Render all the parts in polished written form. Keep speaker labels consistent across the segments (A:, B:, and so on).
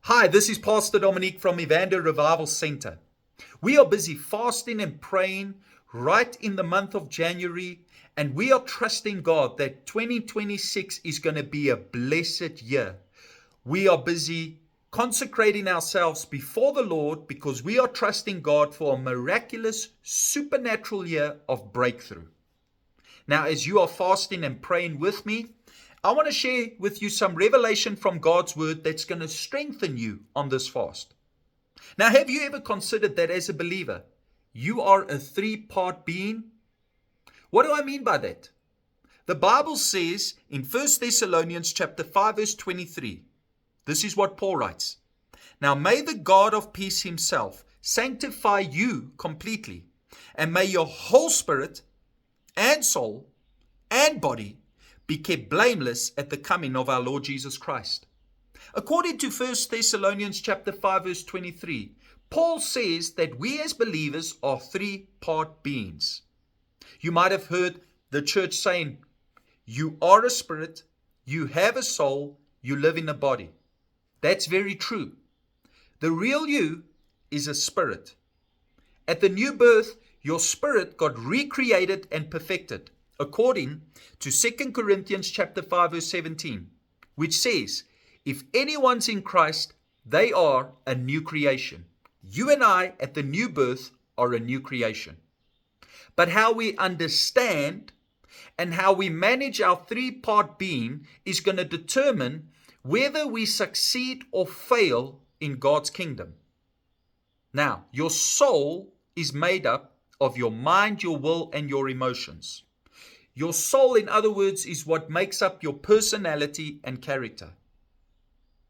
A: Hi, this is Pastor Dominique from Evander Revival Center. We are busy fasting and praying right in the month of January, and we are trusting God that 2026 is going to be a blessed year. We are busy consecrating ourselves before the Lord because we are trusting God for a miraculous, supernatural year of breakthrough. Now, as you are fasting and praying with me, I want to share with you some revelation from God's word that's going to strengthen you on this fast. Now, have you ever considered that as a believer, you are a three-part being? What do I mean by that? The Bible says in 1 Thessalonians chapter 5 verse 23, this is what Paul writes. Now may the God of peace himself sanctify you completely, and may your whole spirit and soul and body be kept blameless at the coming of our Lord Jesus Christ. According to 1 Thessalonians chapter 5 verse 23, Paul says that we as believers are three-part beings. You might have heard the church saying, you are a spirit, you have a soul, you live in a body. That's very true. The real you is a spirit. At the new birth, your spirit got recreated and perfected, according to 2 Corinthians chapter 5 verse 17, which says, if anyone's in Christ, they are a new creation. You and I at the new birth are a new creation. But how we understand and how we manage our three-part being is going to determine whether we succeed or fail in God's kingdom. Now, your soul is made up of your mind, your will, and your emotions. Your soul, in other words, is what makes up your personality and character.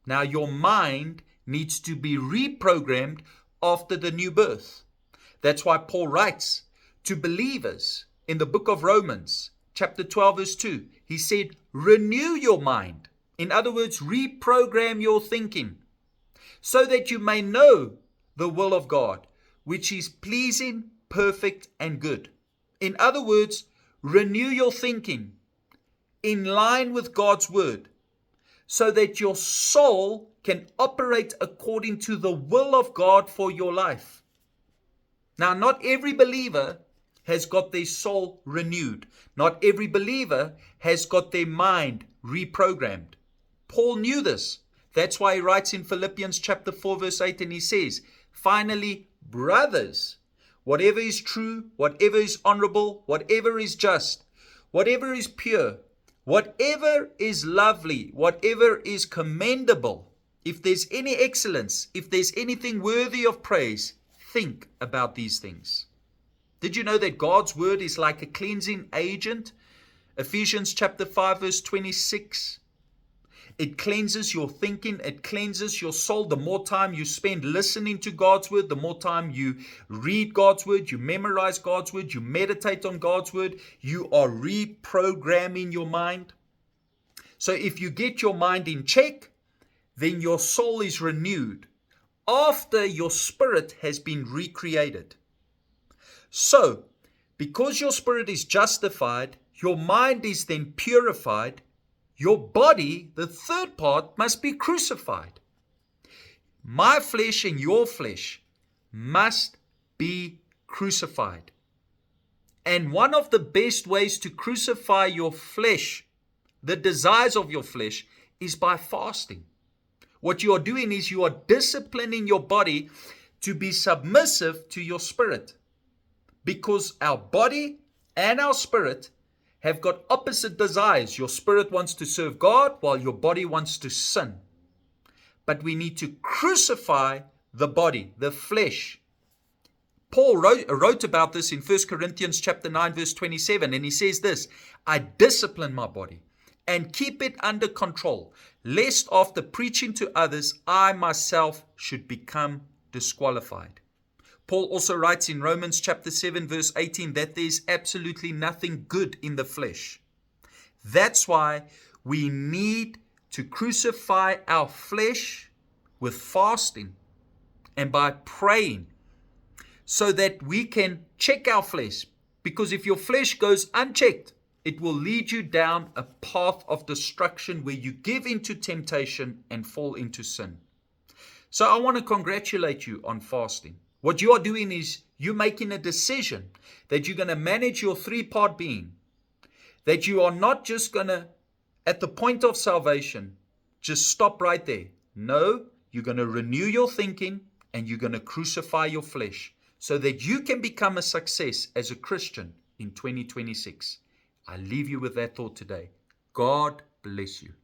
A: Now, your mind needs to be reprogrammed after the new birth. That's why Paul writes to believers in the book of Romans, chapter 12, verse 2. He said, renew your mind. In other words, reprogram your thinking so that you may know the will of God, which is pleasing, perfect, and good. In other words, renew your thinking in line with God's word so that your soul can operate according to the will of God for your life. Now, not every believer has got their soul renewed. Not every believer has got their mind reprogrammed. Paul knew this. That's why he writes in Philippians chapter 4 verse 8, and he says, finally, brothers, whatever is true, whatever is honorable, whatever is just, whatever is pure, whatever is lovely, whatever is commendable, if there's any excellence, if there's anything worthy of praise, think about these things. Did you know that God's word is like a cleansing agent? Ephesians chapter 5 verse 26. It cleanses your thinking. It cleanses your soul. The more time you spend listening to God's word, the more time you read God's word, you memorize God's word, you meditate on God's word, you are reprogramming your mind. So if you get your mind in check, then your soul is renewed after your spirit has been recreated. So, because your spirit is justified, your mind is then purified, your body, the third part, must be crucified. My flesh and your flesh must be crucified. And one of the best ways to crucify your flesh, the desires of your flesh, is by fasting. What you are doing is you are disciplining your body to be submissive to your spirit. Because our body and our spirit have got opposite desires. Your spirit wants to serve God while your body wants to sin. But we need to crucify the body, the flesh. Paul wrote about this in 1 Corinthians chapter 9 verse 27, and he says this, I discipline my body and keep it under control, lest after preaching to others, I myself should become disqualified. Paul also writes in Romans chapter 7 verse 18 that there's absolutely nothing good in the flesh. That's why we need to crucify our flesh with fasting and by praying so that we can check our flesh. Because if your flesh goes unchecked, it will lead you down a path of destruction where you give into temptation and fall into sin. So I want to congratulate you on fasting. What you are doing is you're making a decision that you're going to manage your three-part being, that you are not just going to, at the point of salvation, just stop right there. No, you're going to renew your thinking and you're going to crucify your flesh so that you can become a success as a Christian in 2026. I leave you with that thought today. God bless you.